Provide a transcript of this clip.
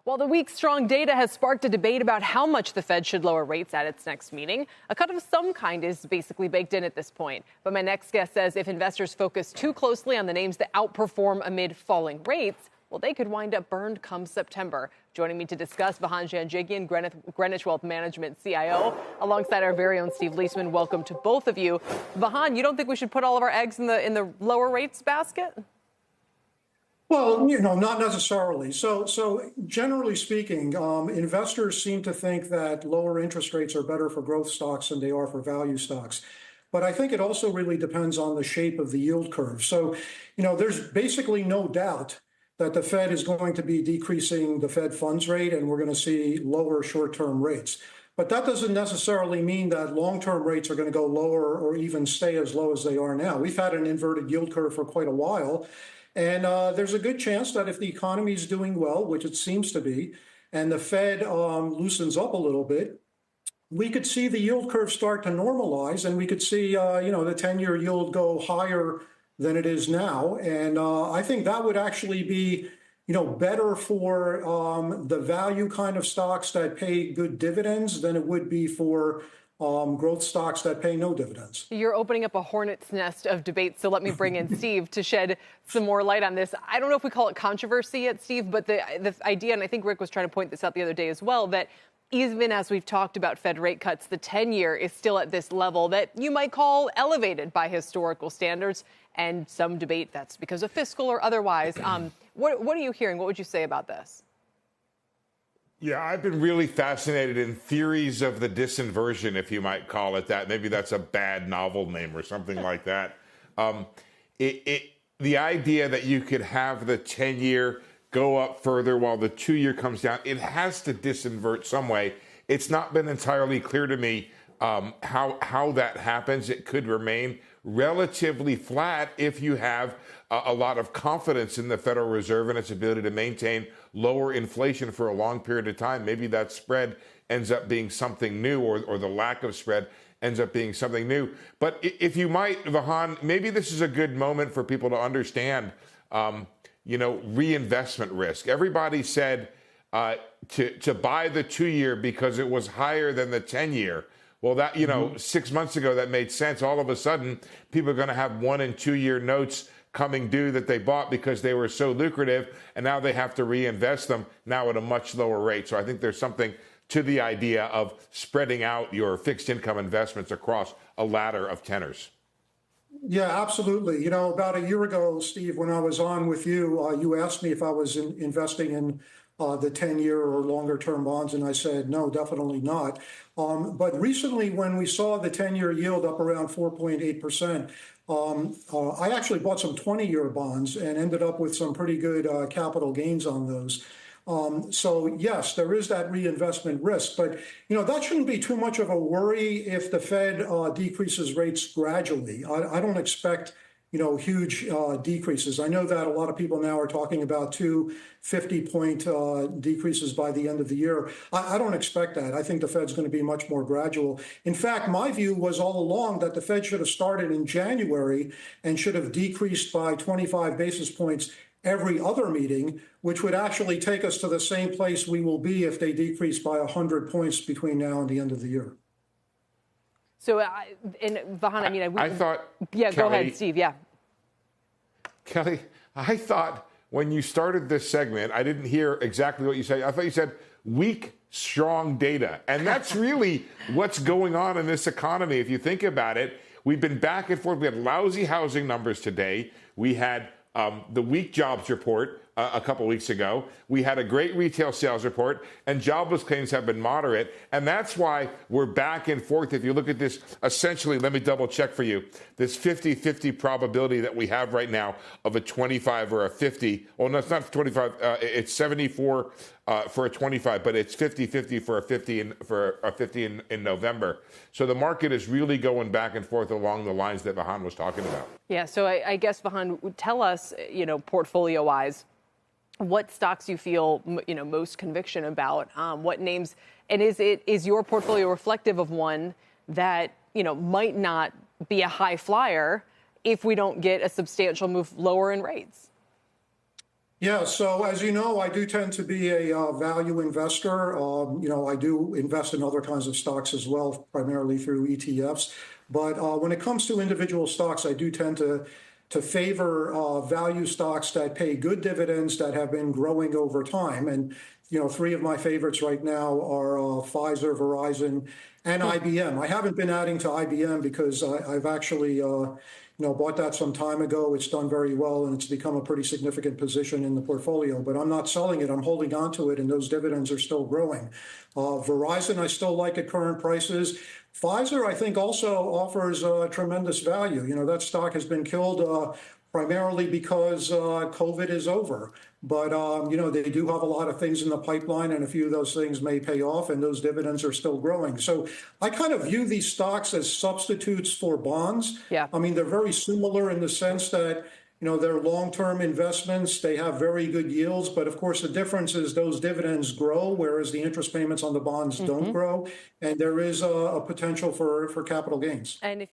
While the week's strong data has sparked a debate about how much the Fed should lower rates at its next meeting, a cut of some kind is basically baked in at this point. But my next guest says if investors focus too closely on the names that outperform amid falling rates, well, they could wind up burned come September. Joining me to discuss, Vahan Janjigian, Greenwich Wealth Management CIO, alongside our very own Steve Liesman. Welcome to both of you. Vahan, you don't think we should put all of our eggs in the lower rates basket? Well, not necessarily. So generally speaking, investors seem to think that lower interest rates are better for growth stocks than they are for value stocks. But I think it also really depends on the shape of the yield curve. So, there's basically no doubt that the Fed is going to be decreasing the Fed funds rate, and we're going to see lower short-term rates. But that doesn't necessarily mean that long-term rates are going to go lower or even stay as low as they are now. We've had an inverted yield curve for quite a while. And there's a good chance that if the economy is doing well, which it seems to be, and the Fed loosens up a little bit, we could see the yield curve start to normalize, and we could see, the 10-year yield go higher than it is now. And I think that would actually be, better for the value kind of stocks that pay good dividends than it would be for growth stocks that pay no dividends. You're opening up a hornet's nest of debates, so let me bring in Steve to shed some more light on this. I don't know if we call it controversy yet, Steve, but the idea, and I think Rick was trying to point this out the other day as well, that even as we've talked about Fed rate cuts, the 10-year is still at this level that you might call elevated by historical standards, and some debate that's because of fiscal or otherwise. What are you hearing? What would you say about this? Yeah, I've been really fascinated in theories of the disinversion, if you might call it that. Maybe that's a bad novel name or something like that. The idea that you could have the 10-year go up further while the 2-year comes down, it has to disinvert some way. It's not been entirely clear to me how that happens. It could remain relatively flat if you have a lot of confidence in the Federal Reserve and its ability to maintain lower inflation for a long period of time. Maybe that spread ends up being something new, or the lack of spread ends up being something new. But if you might, Vahan, maybe this is a good moment for people to understand, reinvestment risk. Everybody said to buy the 2-year because it was higher than the 10-year. Well, that, 6 months ago, that made sense. All of a sudden, people are going to have 1- and 2-year notes coming due that they bought because they were so lucrative, and now they have to reinvest them now at a much lower rate. So I think there's something to the idea of spreading out your fixed income investments across a ladder of tenors. Yeah, absolutely. About a year ago, Steve, when I was on with you, you asked me if I was investing in the 10-year or longer term bonds, and I said, no, definitely not. But recently, when we saw the 10-year yield up around 4.8%, I actually bought some 20-year bonds and ended up with some pretty good capital gains on those. So yes, there is that reinvestment risk, but that shouldn't be too much of a worry if the Fed decreases rates gradually. I don't expect huge decreases. I know that a lot of people now are talking about 2 50-point decreases by the end of the year. I don't expect that. I think the Fed's going to be much more gradual. In fact, my view was all along that the Fed should have started in January and should have decreased by 25 basis points every other meeting, which would actually take us to the same place we will be if they decrease by 100 points between now and the end of the year. So, and Vahan, I thought... Yeah, Kelly, go ahead, Steve, yeah. Kelly, I thought when you started this segment, I didn't hear exactly what you said. I thought you said weak, strong data. And that's really what's going on in this economy. If you think about it, we've been back and forth. We had lousy housing numbers today. We had the weak jobs report a couple weeks ago. We had a great retail sales report, and jobless claims have been moderate. And that's why we're back and forth. If you look at this, essentially, let me double check for you, this 50-50 probability that we have right now of a 25 or a 50. Well, no, it's not 25. It's 74 for a 25, but it's 50-50 for a 50 in November. So the market is really going back and forth along the lines that Vahan was talking about. Yeah, so I guess, Vahan, tell us, portfolio-wise, what stocks you feel, most conviction about, what names, and is your portfolio reflective of one that, might not be a high flyer if we don't get a substantial move lower in rates? Yeah, so as you know, I do tend to be a value investor. I do invest in other kinds of stocks as well, primarily through ETFs. But when it comes to individual stocks, I do tend to favor value stocks that pay good dividends that have been growing over time. And three of my favorites right now are Pfizer, Verizon, and IBM. I haven't been adding to IBM because I've actually bought that some time ago. It's done very well, and it's become a pretty significant position in the portfolio. But I'm not selling it. I'm holding on to it, and those dividends are still growing. Verizon, I still like at current prices. Pfizer, I think, also offers tremendous value. That stock has been killed primarily because COVID is over. But, they do have a lot of things in the pipeline, and a few of those things may pay off, and those dividends are still growing. So I kind of view these stocks as substitutes for bonds. Yeah. I mean, they're very similar in the sense that, they're long-term investments. They have very good yields. But of course, the difference is those dividends grow, whereas the interest payments on the bonds don't grow. And there is a potential for capital gains. And if